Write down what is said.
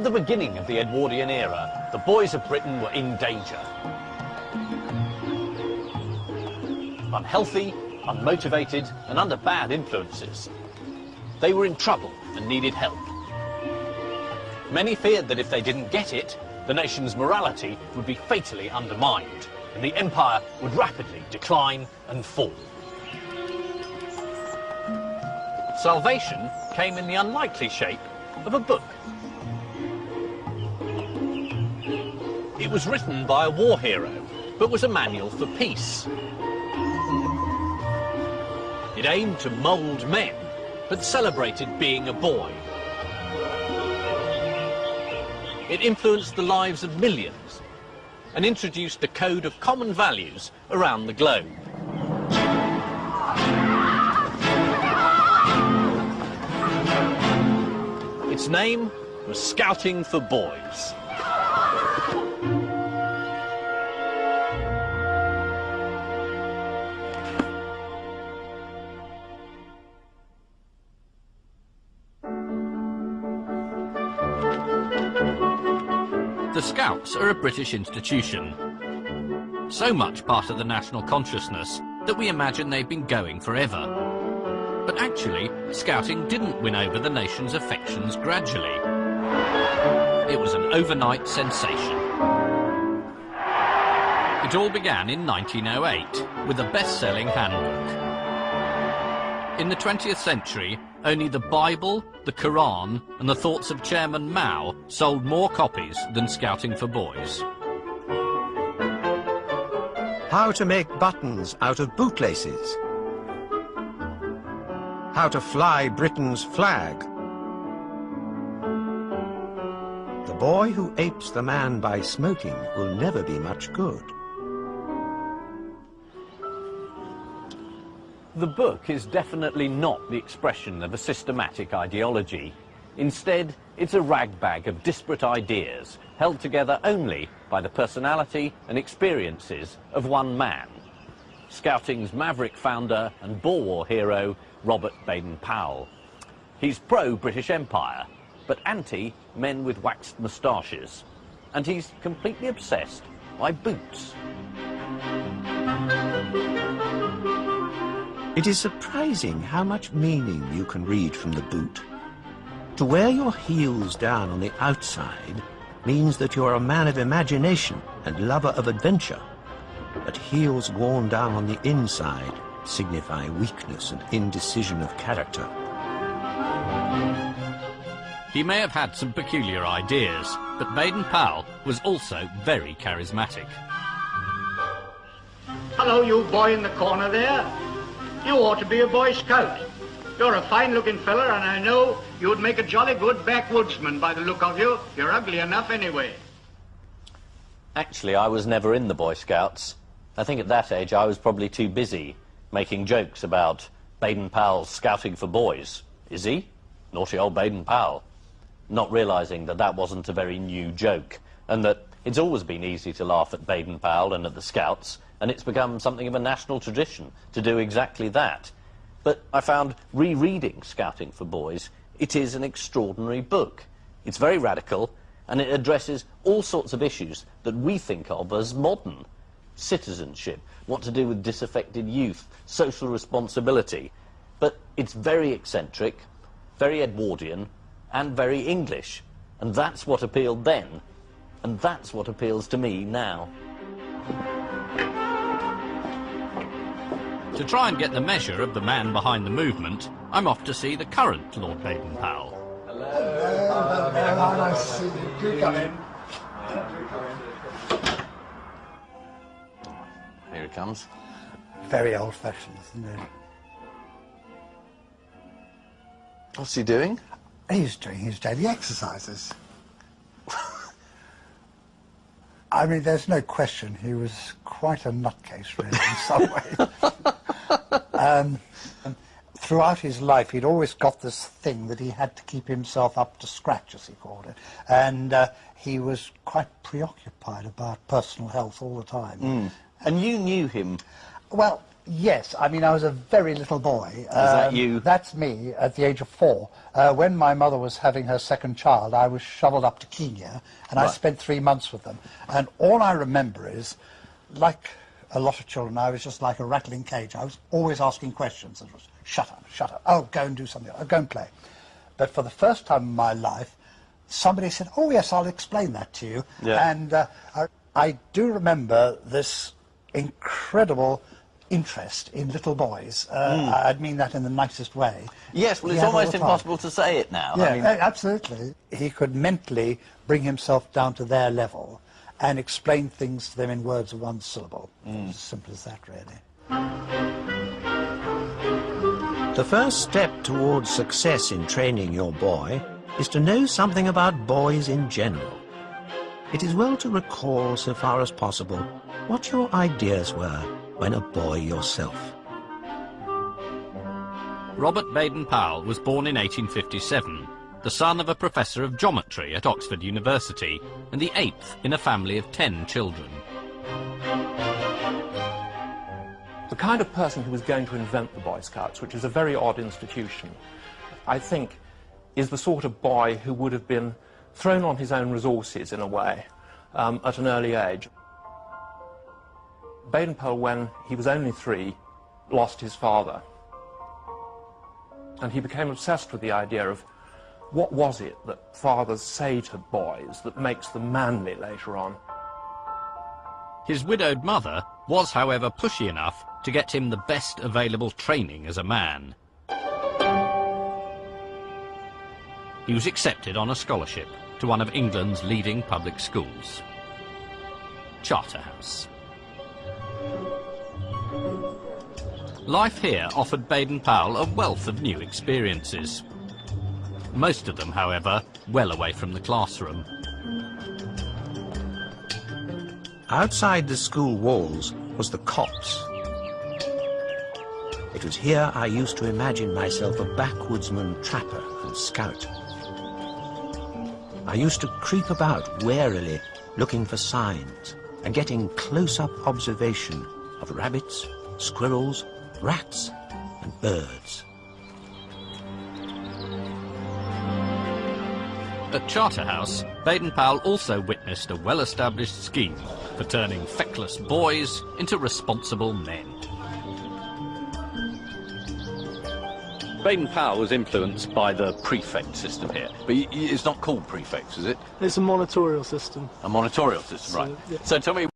the beginning of the Edwardian era, the boys of Britain were in danger. Unhealthy, unmotivated, and under bad influences. They were in trouble and needed help. Many feared that if they didn't get it, the nation's morality would be fatally undermined, and the empire would rapidly decline and fall. Salvation came in the unlikely shape of a book. It was written by a war hero, but was a manual for peace. It aimed to mould men, but celebrated being a boy. It influenced the lives of millions and introduced a code of common values around the globe. Its name was Scouting for Boys. The Scouts are a British institution, so much part of the national consciousness that we imagine they've been going forever. But actually, Scouting didn't win over the nation's affections gradually. It was an overnight sensation. It all began in 1908 with a best-selling handbook. In the 20th century, only the Bible, the Quran and the thoughts of Chairman Mao sold more copies than Scouting for Boys. How to make buttons out of bootlaces. How to fly Britain's flag. The boy who apes the man by smoking will never be much good. The book is definitely not the expression of a systematic ideology. Instead, it's a ragbag of disparate ideas, held together only by the personality and experiences of one man, Scouting's maverick founder and Boer War hero, Robert Baden-Powell. He's pro-British Empire, but anti-men with waxed moustaches. And he's completely obsessed by boots. It is surprising how much meaning you can read from the boot. To wear your heels down on the outside means that you're a man of imagination and lover of adventure. But heels worn down on the inside signify weakness and indecision of character. He may have had some peculiar ideas, but Baden-Powell was also very charismatic. Hello, you boy in the corner there. You ought to be a Boy Scout. You're a fine-looking fella, and I know you'd make a jolly good backwoodsman by the look of you. You're ugly enough anyway. Actually, I was never in the Boy Scouts. I think at that age I was probably too busy making jokes about Baden-Powell's Scouting for Boys. Is he? Naughty old Baden-Powell. Not realising that that wasn't a very new joke, and that it's always been easy to laugh at Baden-Powell and at the Scouts, and it's become something of a national tradition to do exactly that. But I found rereading Scouting for Boys, it is an extraordinary book. It's very radical, and it addresses all sorts of issues that we think of as modern. Citizenship, what to do with disaffected youth, social responsibility. But it's very eccentric, very Edwardian, and very English. And that's what appealed then, and that's what appeals to me now. To try and get the measure of the man behind the movement, I'm off to see the current Lord Baden-Powell. Hello. Hello. Nice to see you. Do come in. Here it comes. Very old-fashioned, isn't it? What's he doing? He's doing his daily exercises. I mean, there's no question he was quite a nutcase, really, in some ways. And throughout his life, he'd always got this thing that he had to keep himself up to scratch, as he called it. And he was quite preoccupied about personal health all the time. And you knew him? Well, Yes, I mean, I was a very little boy. Is that you? That's me at the age of 4. When my mother was having her second child, I was shoveled up to Kenya, and I spent 3 months with them. And all I remember is, like a lot of children, I was just like a rattling cage. I was always asking questions. It was, shut up, shut up. Oh, go and do something. Oh, go and play. But for the first time in my life, somebody said, oh, yes, I'll explain that to you. Yeah. And I do remember this incredible interest in little boys. I mean that in the nicest way. Yes, well, it's almost impossible to say it now. Yeah, I mean... absolutely. He could mentally bring himself down to their level and explain things to them in words of one syllable. As simple as that, really. The first step towards success in training your boy is to know something about boys in general. It is well to recall, so far as possible, what your ideas were when a boy yourself. Robert Baden-Powell was born in 1857, the son of a professor of geometry at Oxford University and the 8th in a family of 10 children. The kind of person who was going to invent the Boy Scouts, which is a very odd institution, I think is the sort of boy who would have been thrown on his own resources in a way at an early age. Baden-Powell, when he was only 3, lost his father. And he became obsessed with the idea of what was it that fathers say to boys that makes them manly later on. His widowed mother was, however, pushy enough to get him the best available training as a man. He was accepted on a scholarship to one of England's leading public schools, Charterhouse. Life here offered Baden-Powell a wealth of new experiences. Most of them, however, well away from the classroom. Outside the school walls was the copse. It was here I used to imagine myself a backwoodsman, trapper and scout. I used to creep about warily, looking for signs and getting close-up observation of rabbits, squirrels, rats and birds. At Charterhouse, Baden-Powell also witnessed a well-established scheme for turning feckless boys into responsible men. Baden-Powell was influenced by the prefect system here, but it's not called prefects, is it? It's a monitorial system. A monitorial system, right. Yeah. So tell me